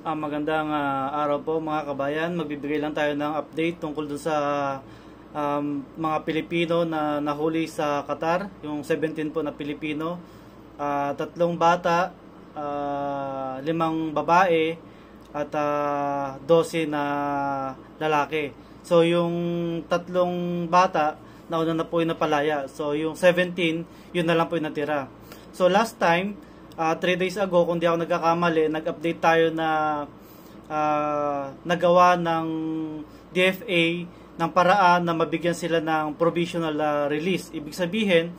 Magandang araw po mga kabayan. Magbibigay lang tayo ng update tungkol dun sa mga Pilipino na nahuli sa Qatar. Yung 17 po na Pilipino. 3 bata, 5 babae, at 12 na lalaki. So yung 3 bata, nauna na po yung napalaya. So yung 17, yun na lang po yung natira. So last time, 3 days ago, kung di ako nagkakamali, nag-update tayo na nagawa ng DFA ng paraan na mabigyan sila ng provisional release. Ibig sabihin,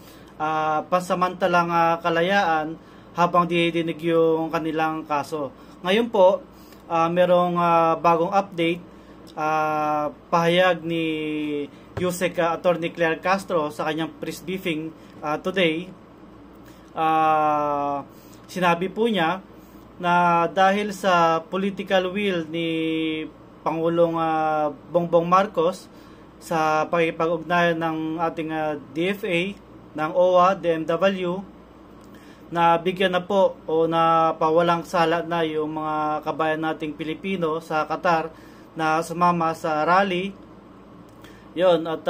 pasamantalang kalayaan habang didinig yung kanilang kaso. Ngayon po, merong bagong update, pahayag ni Yusek Attorney Claire Castro sa kanyang press briefing today. Sinabi po niya na dahil sa political will ni Pangulong Bongbong Marcos sa pakikipag-ugnayan ng ating DFA, ng OWA, DMW, na bigyan na po o na pawalang sala na yung mga kabayan nating Pilipino sa Qatar na sumama sa rally. Yon, at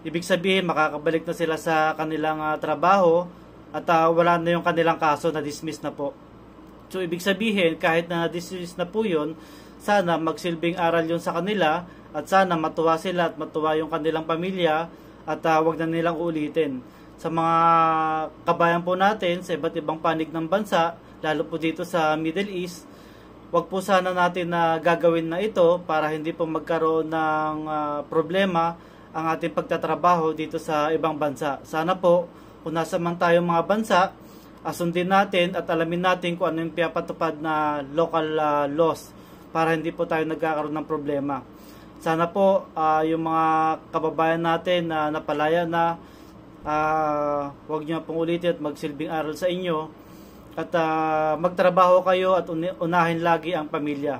ibig sabihin makakabalik na sila sa kanilang trabaho at wala na yung kanilang kaso, na dismiss na po. So ibig sabihin, kahit na dismiss na po yun, sana magsilbing aral yun sa kanila at sana matuwa sila at matuwa yung kanilang pamilya at wag na nilang ulitin. Sa mga kabayan po natin sa iba't ibang panig ng bansa, lalo po dito sa Middle East, wag po sana natin na gagawin na ito para hindi po magkaroon ng problema ang ating pagtatrabaho dito sa ibang bansa. Sana po, kung nasa man tayong mga bansa, sundin natin at alamin natin kung ano yung pinapatupad na local laws para hindi po tayo nagkakaroon ng problema. Sana po yung mga kababayan natin na napalaya na, huwag nyo pong ulitin at magsilbing aral sa inyo at magtrabaho kayo at unahin lagi ang pamilya.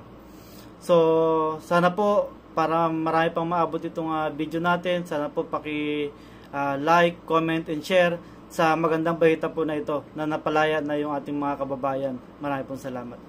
So sana po, para marami pang maabot itong video natin, sana po like, comment, and share sa magandang balita po na ito na napalaya na yung ating mga kababayan. Marami pong salamat.